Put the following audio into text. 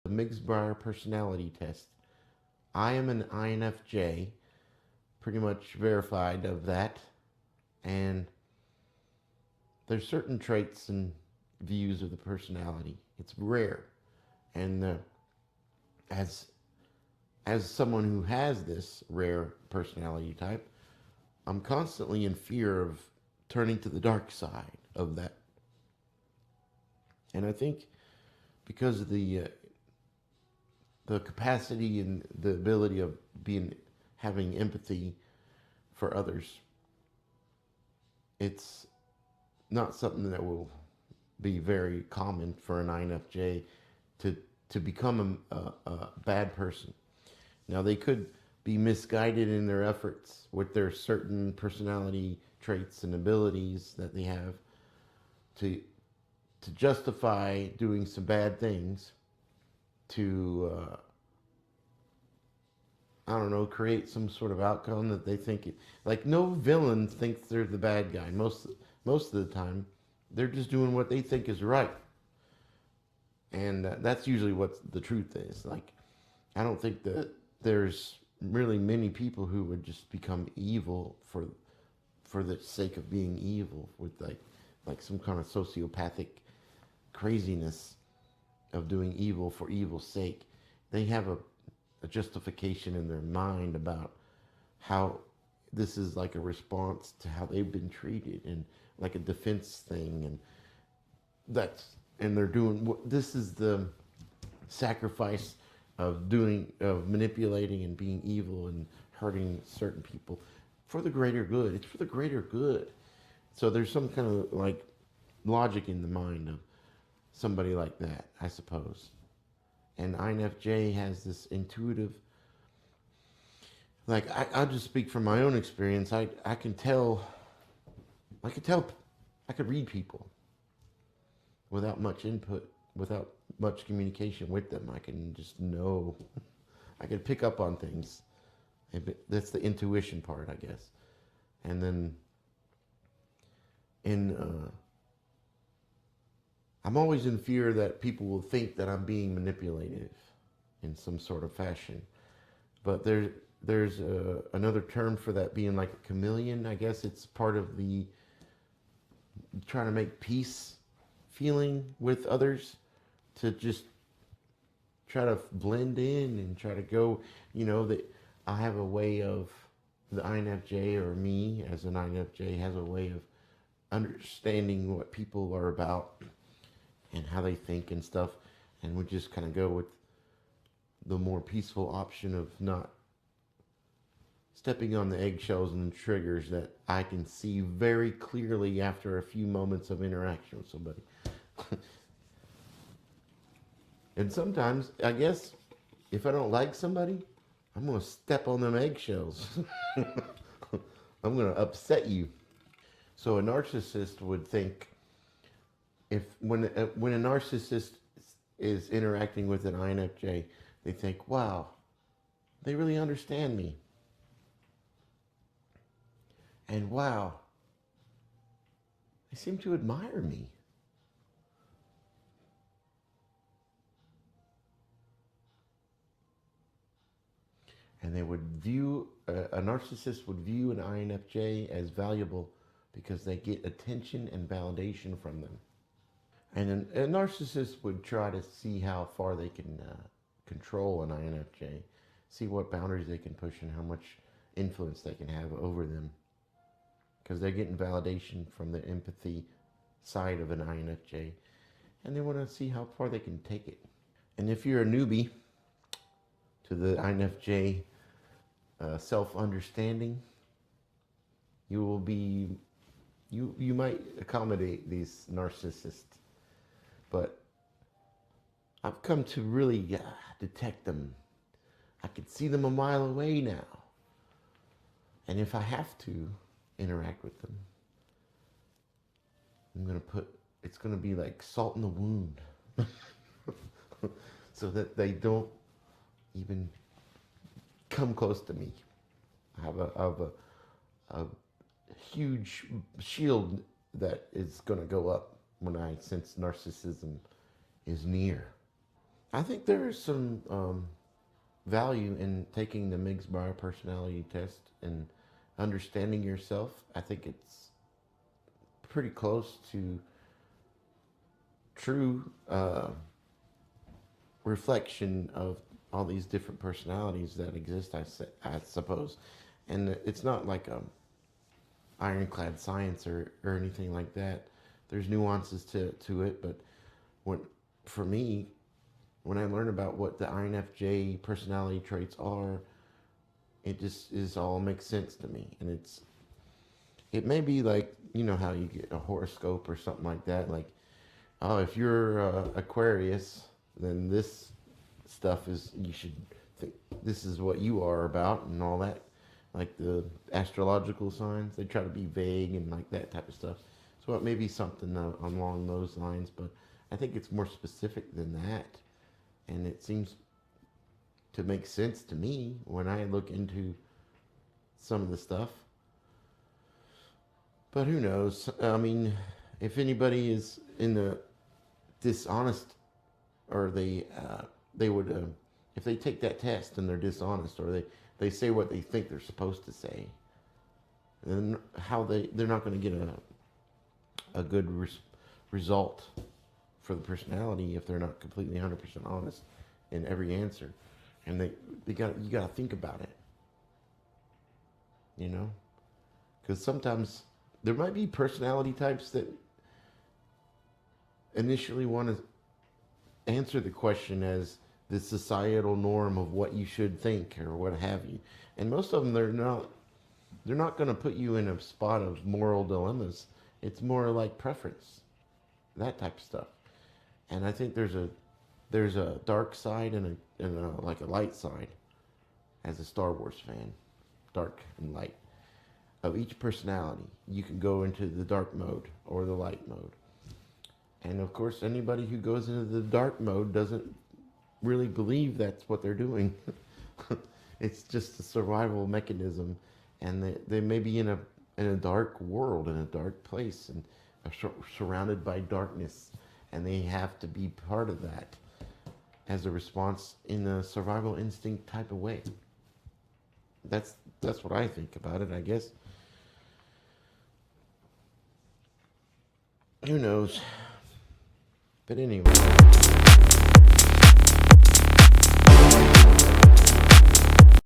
The Migsbrier personality test. I am an INFJ, pretty much verified of that, and there's certain traits and views of the personality. It's rare, and as as someone who has this rare personality type, I'm constantly in fear of turning to the dark side of that. And I think because of the capacity and the ability of being having empathy for others, it's not something that will be very common for an INFJ to to become a bad person. Now they could be misguided in their efforts with their certain personality traits and abilities that they have to justify doing some bad things to I don't know, create some sort of outcome that they think it, like no villain thinks they're the bad guy. Most of the time, they're just doing what they think is right, and that's usually what the truth is. Like I don't think that there's really many people who would just become evil for the sake of being evil with like some kind of sociopathic craziness of doing evil for evil's sake. They have a justification in their mind about how this is like a response to how they've been treated and like a defense thing, and that's and they're doing this is the sacrifice of manipulating and being evil and hurting certain people for the greater good. It's for the greater good. So there's some kind of like logic in the mind of somebody like that, I suppose. And INFJ has this intuitive, like I'll just speak from my own experience. I can tell, I could tell, I could read people without much input, without much communication with them. I can just know, I can pick up on things. That's the intuition part, I guess. And then in I'm always in fear that people will think that I'm being manipulative in some sort of fashion. But there's another term for that, being like a chameleon. I guess it's part of the trying to make peace feeling with others, to just try to blend in and try to go, that I have a way of, the INFJ or me as an INFJ has a way of understanding what people are about and how they think and stuff. And we just kind of go with the more peaceful option of not stepping on the eggshells and triggers that I can see very clearly after a few moments of interaction with somebody. And sometimes, I guess, if I don't like somebody, I'm going to step on them eggshells. I'm going to upset you. So a narcissist would think, if when a narcissist is interacting with an INFJ, they think, wow, they really understand me. And wow, they seem to admire me. And they would view, a narcissist would view an INFJ as valuable because they get attention and validation from them. And a narcissist would try to see how far they can control an INFJ, see what boundaries they can push and how much influence they can have over them. Because they're getting validation from the empathy side of an INFJ, and they want to see how far they can take it. And if you're a newbie to the INFJ self-understanding, you will be, you might accommodate these narcissists, but I've come to really detect them. I can see them a mile away now. And if I have to interact with them, it's going to be like salt in the wound. So that they don't even come close to me. I have a huge shield that is going to go up when I sense narcissism is near. I think there is some value in taking the Miggs Bar personality test and understanding yourself. I think it's pretty close to true reflection of all these different personalities that exist, I suppose. And it's not like a ironclad science or anything like that. There's nuances to it, but when, for me, when I learn about what the INFJ personality traits are, it just is all makes sense to me. And it may be like, you know how you get a horoscope or something like that, like, oh, if you're Aquarius, then this stuff is, you should think this is what you are about and all that. Like the astrological signs, they try to be vague and like that type of stuff. So it may be something along those lines, but I think it's more specific than that. And it seems to make sense to me when I look into some of the stuff. But who knows? I mean, if anybody is in the dishonest, or they would if they take that test and they're dishonest, or they say what they think they're supposed to say, then they're not going to get a good result for the personality if they're not completely 100% honest in every answer. And you got to think about it, you know, because sometimes there might be personality types that initially want to answer the question as the societal norm of what you should think or what have you. And most of them, they're not going to put you in a spot of moral dilemmas. It's more like preference, that type of stuff. And I think there's a dark side and a like a light side. As a Star Wars fan, dark and light of each personality. You can go into the dark mode or the light mode. And of course, anybody who goes into the dark mode doesn't really believe that's what they're doing. It's just a survival mechanism, and they may be in a dark world, in a dark place, and are surrounded by darkness, and they have to be part of that as a response in a survival instinct type of way. That's what I think about it, I guess. Who knows? But anyway.